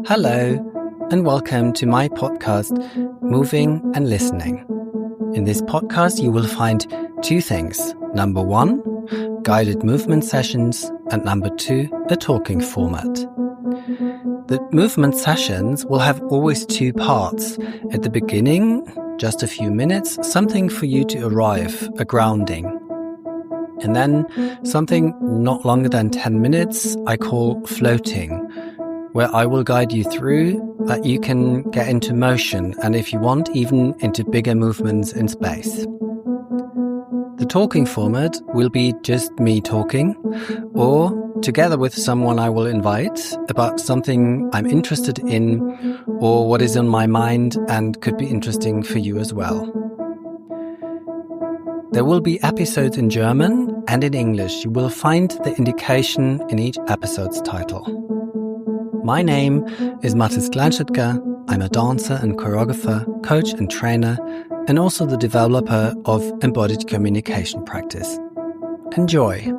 Hello, and welcome to my podcast, Moving and Listening. In this podcast, you will find two things. Number one, guided movement sessions, and number two, a talking format. The movement sessions will have always two parts. At the beginning, just a few minutes, something for you to arrive, a grounding. And then something not longer than 10 minutes I call floating, where I will guide you through that you can get into motion and if you want, even into bigger movements in space. The talking format will be just me talking, or together with someone I will invite about something I'm interested in or what is on my mind and could be interesting for you as well. There will be episodes in German and in English. You will find the indication in each episode's title. My name is Mathis Kleinschüttger. I'm a dancer and choreographer, coach and trainer, and also the developer of embodied communication practice. Enjoy!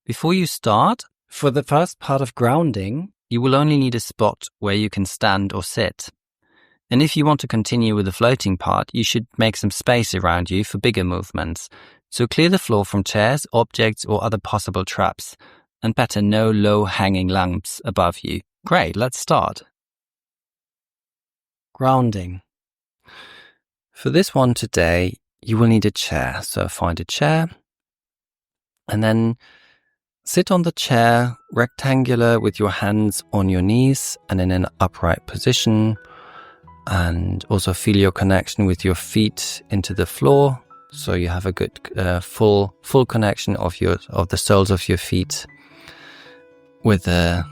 Before you start, for the first part of grounding, you will only need a spot where you can stand or sit. And if you want to continue with the floating part, you should make some space around you for bigger movements. So clear the floor from chairs, objects, or other possible traps. And better no low-hanging lamps above you. Great, let's start. Grounding. For this one today, you will need a chair. So find a chair and then sit on the chair, rectangular with your hands on your knees and in an upright position. And also feel your connection with your feet into the floor. So you have a good full connection of the soles of your feet with the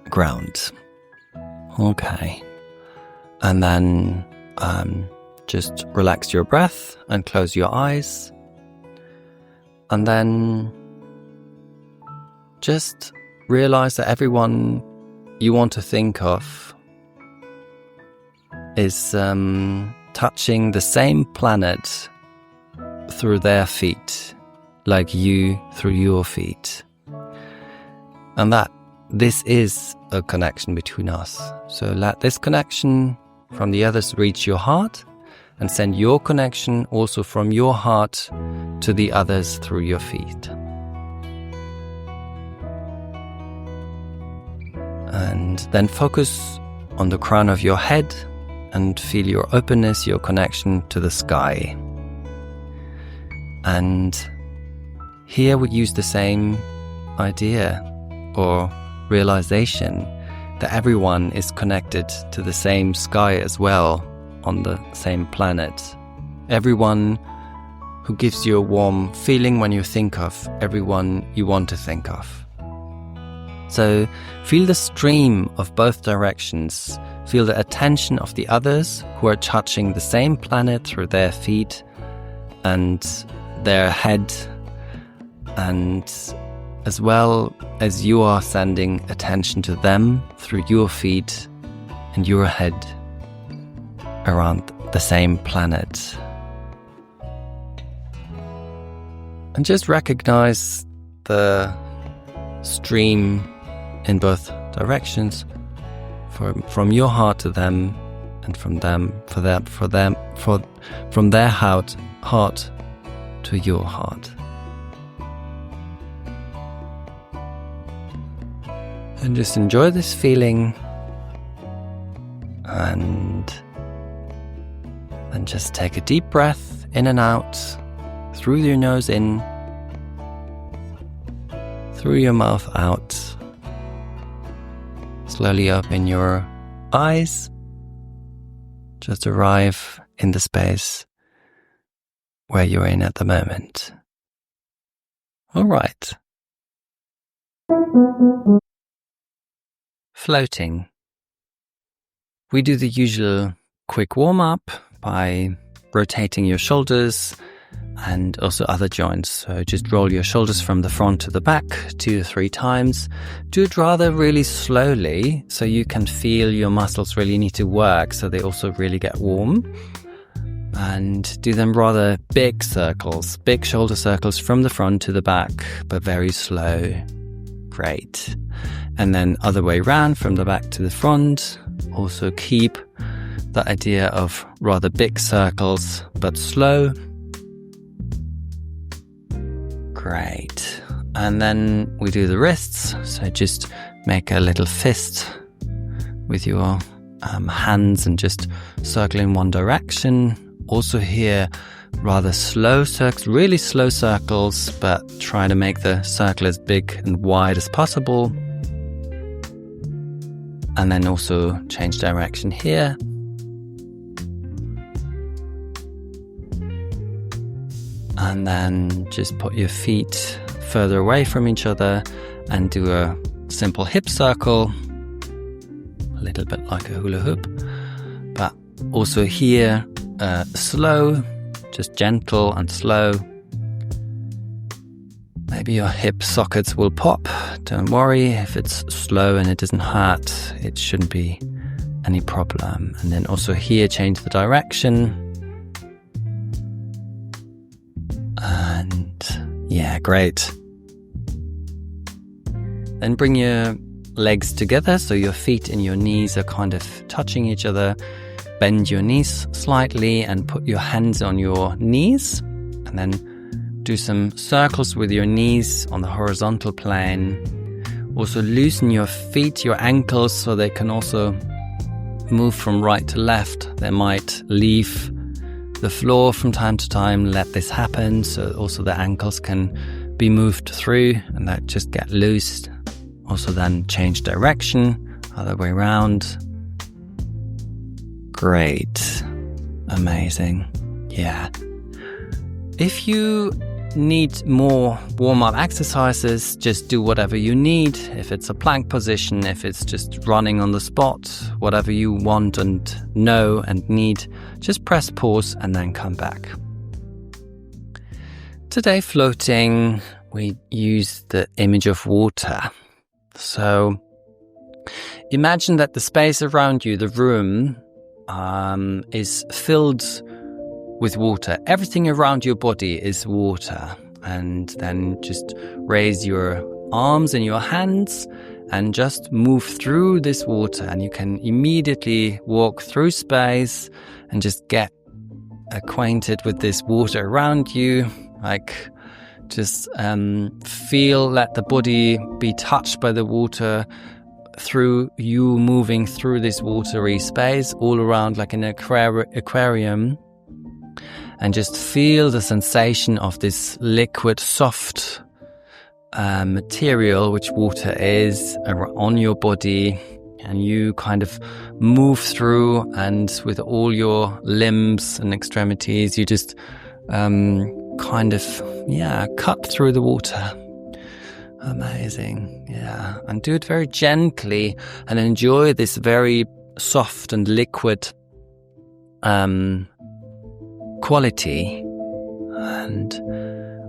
ground. Okay. And then just relax your breath and close your eyes. And then just realize that everyone you want to think of is touching the same planet through their feet, like you through your feet. And that this is a connection between us. So let this connection from the others reach your heart and send your connection also from your heart to the others through your feet. And then focus on the crown of your head and feel your openness, your connection to the sky. And here we use the same idea or realization that everyone is connected to the same sky as well, on the same planet. Everyone who gives you a warm feeling when you think of everyone you want to think of. So feel the stream of both directions. Feel the attention of the others who are touching the same planet through their feet and their head, and as well as you are sending attention to them through your feet and your head around the same planet. And just recognize the stream in both directions, from your heart to them, and from their heart to your heart. And just enjoy this feeling, and just take a deep breath in and out, through your nose in, through your mouth out. Slowly open your eyes. Just arrive in the space where you're in at the moment. All right. Floating. We do the usual quick warm-up by rotating your shoulders and also other joints. So just roll your shoulders from the front to the back 2 to 3 times. Do it rather really slowly so you can feel your muscles really need to work, so they also really get warm. and do them rather big circles, big shoulder circles from the front to the back, but very slow. Great. And then other way around, from the back to the front. Also keep the idea of rather big circles, but slow. Great. And then we do the wrists. So just make a little fist with your hands and just circle in one direction. Also here, rather slow circles, really slow circles, but try to make the circle as big and wide as possible. And then also change direction here. And then just put your feet further away from each other and do a simple hip circle. A little bit like a hula hoop. But also here, slow, just gentle and slow. Maybe your hip sockets will pop. Don't worry, if it's slow and it doesn't hurt, it shouldn't be any problem. And then also here, change the direction. And yeah, great. Then bring your legs together so your feet and your knees are kind of touching each other. Bend your knees slightly and put your hands on your knees, and then do some circles with your knees on the horizontal plane. Also loosen your feet, your ankles, so they can also move from right to left. They might leave the floor from time to time. Let this happen, so also the ankles can be moved through and that just get loosed. Also then change direction, other way around. Great. Amazing. Yeah. If you need more warm-up exercises, just do whatever you need. If it's a plank position, if it's just running on the spot, whatever you want and know and need, just press pause and then come back. Today, floating, we use the image of water. So imagine that the space around you, the room, is filled with water. Everything around your body is water. And then just raise your arms and your hands and just move through this water. And you can immediately walk through space and just get acquainted with this water around you. Like just feel, let the body be touched by the water through you moving through this watery space all around like an aquarium, and just feel the sensation of this liquid soft material which water is on your body, and you kind of move through, and with all your limbs and extremities you just kind of cut through the water. Amazing. Yeah. And do it very gently and enjoy this very soft and liquid quality. And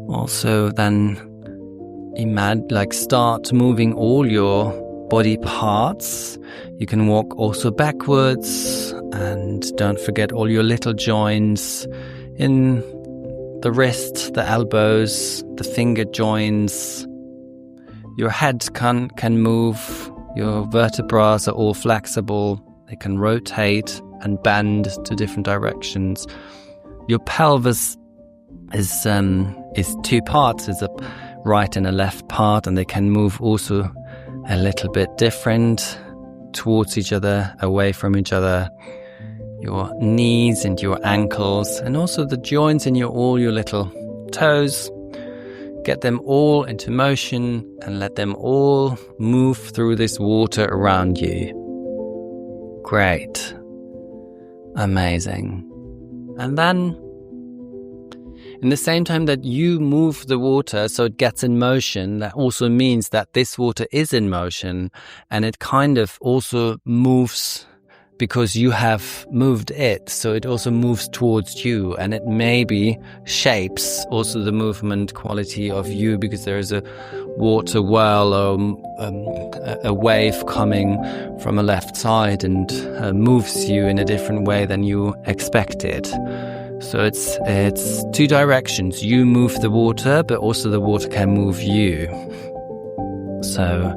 also then start moving all your body parts. You can walk also backwards, and don't forget all your little joints in the wrists, the elbows, the finger joints. Your head can move, your vertebrae are all flexible, they can rotate and bend to different directions. Your pelvis is two parts, is a right and a left part, and they can move also a little bit different towards each other, away from each other. Your knees and your ankles, and also the joints in all your little toes. Get them all into motion and let them all move through this water around you. Great. Amazing. And then, in the same time that you move the water so it gets in motion, that also means that this water is in motion, and it kind of also moves because you have moved it, so it also moves towards you, and it maybe shapes also the movement quality of you, because there is a water whirl or a wave coming from a left side and moves you in a different way than you expected. So it's two directions. You move the water, but also the water can move you. So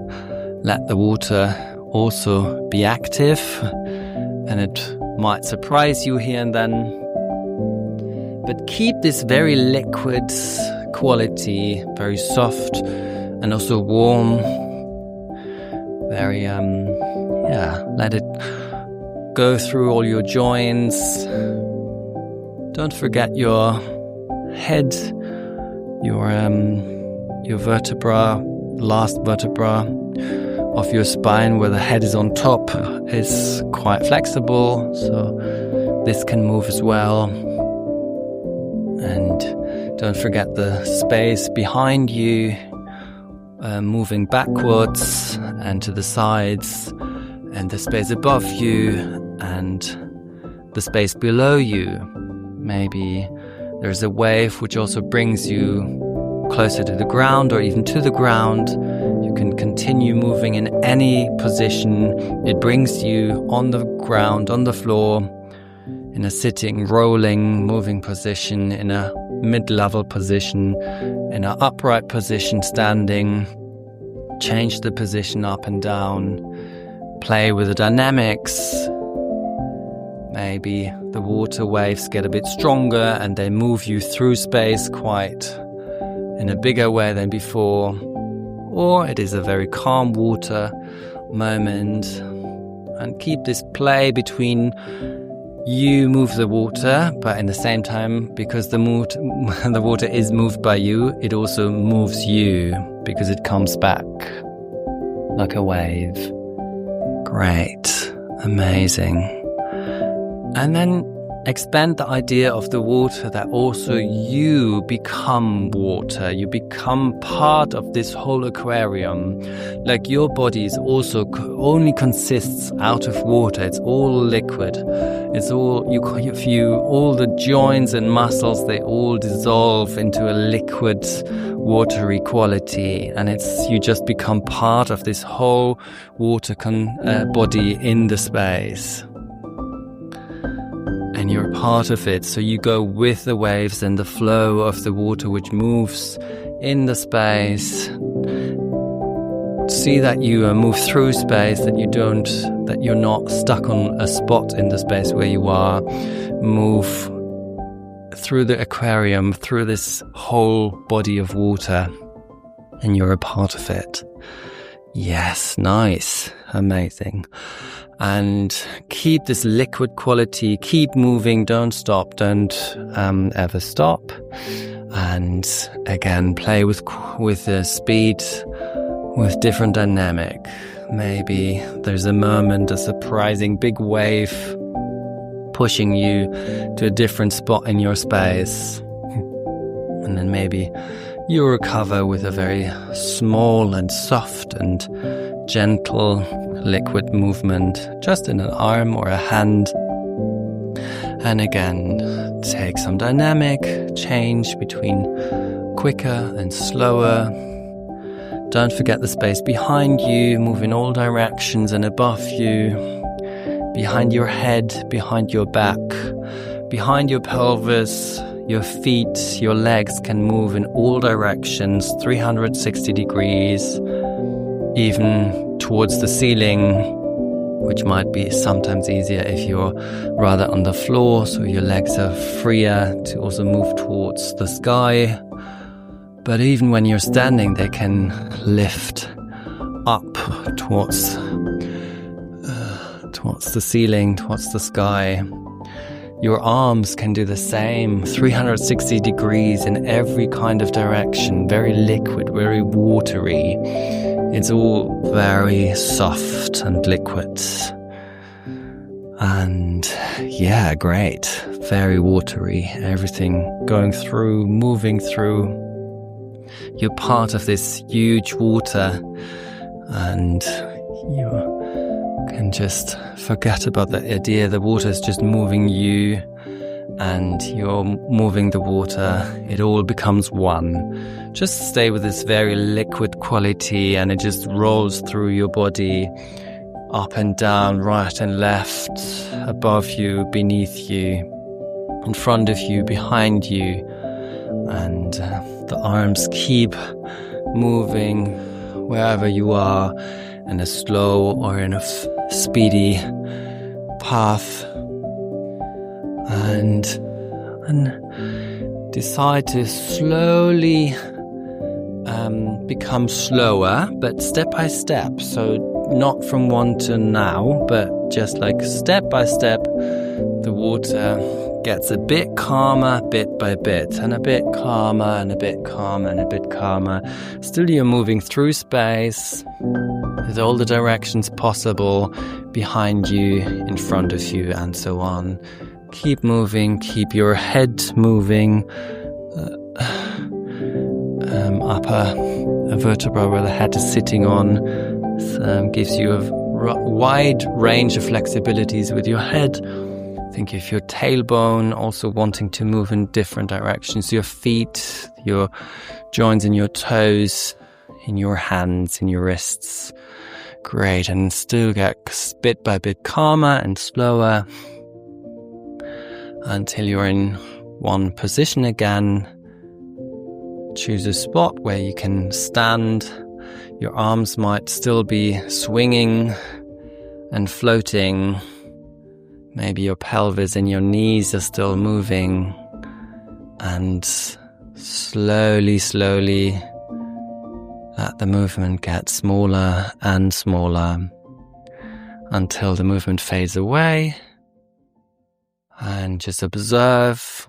let the water also be active, and it might surprise you here and then. But keep this very liquid quality, very soft and also warm. Very, let it go through all your joints. Don't forget your head, your vertebra, last vertebra of your spine where the head is on top is quite flexible, so this can move as well. And don't forget the space behind you, moving backwards and to the sides, and the space above you and the space below you. Maybe there's a wave which also brings you closer to the ground or even to the ground. You can continue moving in any position. It brings you on the ground, on the floor, in a sitting, rolling, moving position, in a mid-level position, in an upright position, standing. Change the position up and down. Play with the dynamics. Maybe the water waves get a bit stronger and they move you through space quite in a bigger way than before. Or it is a very calm water moment. And keep this play between you move the water, but in the same time, because the water is moved by you, it also moves you because it comes back like a wave. Great. Amazing. And then expand the idea of the water that also you become water. You become part of this whole aquarium. Like your body is also only consists out of water. It's all liquid. It's all all the joints and muscles, they all dissolve into a liquid, watery quality, and you just become part of this whole water body in the space. And you're part of it, so you go with the waves and the flow of the water which moves in the space. See that you move through space, that you're not stuck on a spot in the space where you are. Move through the aquarium, through this whole body of water, and you're a part of it. Yes, nice, amazing. And keep this liquid quality, keep moving, don't stop, don't ever stop. And again, play with the speed, with different dynamic. Maybe there's a moment, a surprising big wave pushing you to a different spot in your space. And then maybe you recover with a very small and soft and gentle liquid movement, just in an arm or a hand. And again, take some dynamic change between quicker and slower. Don't forget the space behind you, move in all directions and above you, behind your head, behind your back, behind your pelvis. Your feet, your legs can move in all directions, 360 degrees, even towards the ceiling, which might be sometimes easier if you're rather on the floor, so your legs are freer to also move towards the sky. But even when you're standing, they can lift up towards the ceiling, towards the sky. Your arms can do the same, 360 degrees in every kind of direction, very liquid, very watery. It's all very soft and liquid. And yeah, great, very watery, everything going through, moving through. You're part of this huge water, and you can just forget about the idea the water is just moving you and you're moving the water. It all becomes one. Just stay with this very liquid quality, and it just rolls through your body, up and down, right and left, above you, beneath you. in front of you, behind you, and the arms keep moving wherever you are in a slow or in a speedy path, and decide to slowly become slower, but step by step. So not from one to now, but just like step by step, the water gets a bit calmer bit by bit, and a bit calmer and a bit calmer and a bit calmer. Still you're moving through space with all the directions possible behind you, in front of you, and so on. Keep moving, keep your head moving. Upper vertebra where the head is sitting on gives you a wide range of flexibilities with your head. Think of your tailbone also wanting to move in different directions. Your feet, your joints in your toes, in your hands, in your wrists. Great, and still get bit by bit calmer and slower until you're in one position again. Choose a spot where you can stand. Your arms might still be swinging and floating. Maybe your pelvis and your knees are still moving. And slowly, let the movement get smaller and smaller until the movement fades away. And just observe.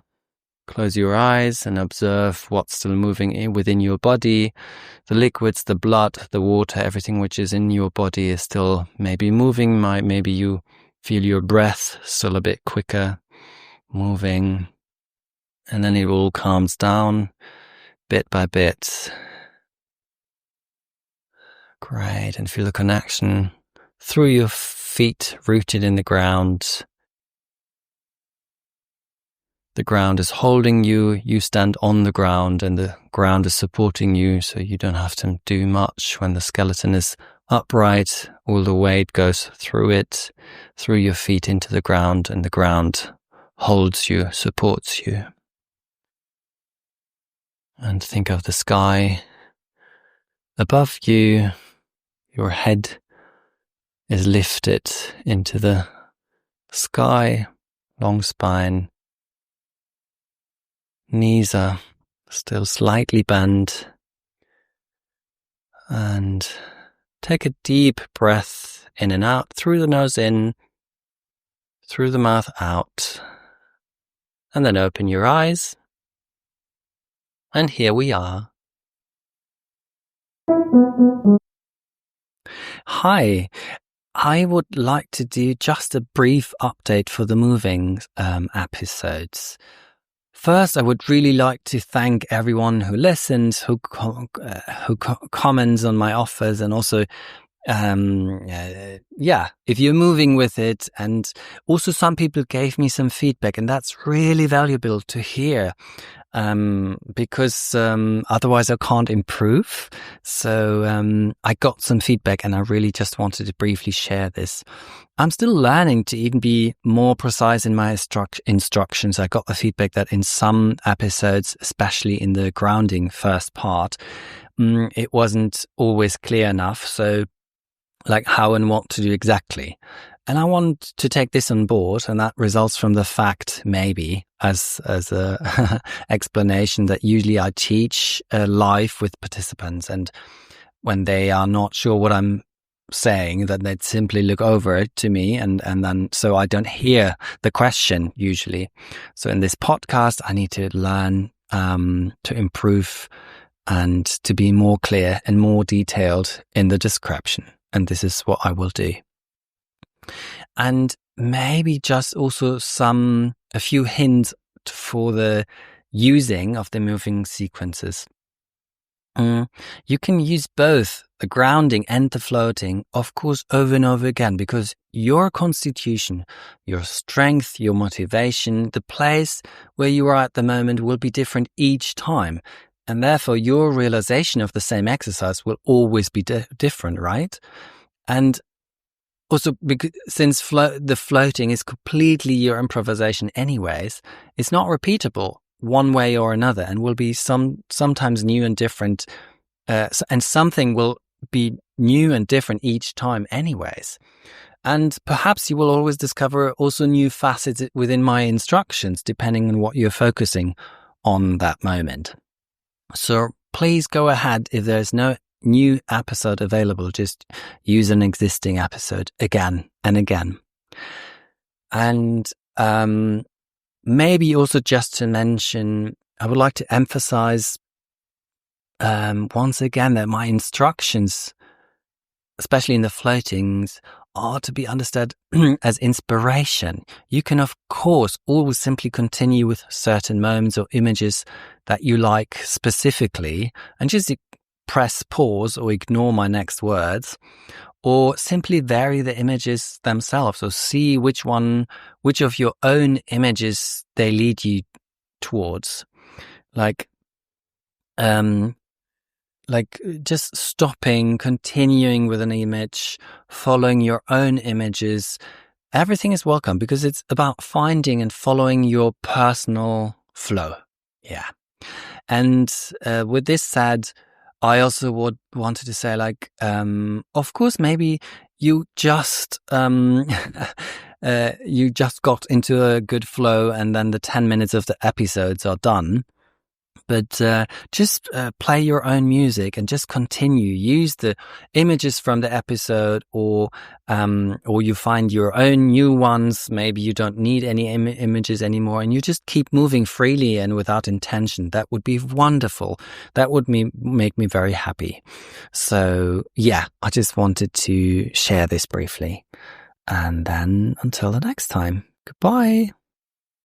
Close your eyes and observe what's still moving within your body. The liquids, the blood, the water, everything which is in your body is still maybe moving. Maybe you feel your breath still a bit quicker, moving. And then it all calms down bit by bit. Great. And feel the connection through your feet rooted in the ground. The ground is holding you, you stand on the ground, and the ground is supporting you, so you don't have to do much. When the skeleton is upright, all the weight goes through it, through your feet into the ground, and the ground holds you, supports you. And think of the sky above you. Your head is lifted into the sky, long spine. Knees are still slightly bent. And take a deep breath in and out, through the nose in, through the mouth out. And then open your eyes. And here we are. Hi. I would like to do just a brief update for the moving episodes. First, I would really like to thank everyone who listens, who comments on my offers, and also, if you're moving with it. And also some people gave me some feedback, and that's really valuable to hear, because otherwise I can't improve. So I got some feedback, and I really just wanted to briefly share this. I'm still learning to even be more precise in my instructions. I got the feedback that in some episodes, especially in the grounding first part, it wasn't always clear enough. So like how and what to do exactly. And I want to take this on board, and that results from the fact, maybe as a explanation, that usually I teach live with participants, and when they are not sure what I'm saying, that they'd simply look over it to me, and then so I don't hear the question usually. So in this podcast, I need to learn to improve and to be more clear and more detailed in the description. And this is what I will do. And maybe just also a few hints for the using of the moving sequences. You can use both the grounding and the floating, of course, over and over again, because your constitution, your strength, your motivation, the place where you are at the moment will be different each time. And therefore, your realization of the same exercise will always be different, right? And Also, because since the floating is completely your improvisation anyways, it's not repeatable one way or another, and will be sometimes new and different, and something will be new and different each time anyways. And perhaps you will always discover also new facets within my instructions, depending on what you're focusing on that moment. So please go ahead. If there's no new episode available, just use an existing episode again and again. And maybe also just to mention, I would like to emphasize once again that my instructions, especially in the floatings, are to be understood as inspiration. You can, of course, always simply continue with certain moments or images that you like specifically and just press pause or ignore my next words, or simply vary the images themselves, or see which of your own images they lead you towards. Like just stopping, continuing with an image, following your own images. Everything is welcome, because it's about finding and following your personal flow. Yeah. And with this said, I also wanted to say, of course, maybe you just you just got into a good flow, and then the 10 minutes of the episodes are done. But just play your own music and just continue. Use the images from the episode, or you find your own new ones. Maybe you don't need any images anymore, and you just keep moving freely and without intention. That would be wonderful. That would make me very happy. So yeah, I just wanted to share this briefly. And then until the next time, goodbye.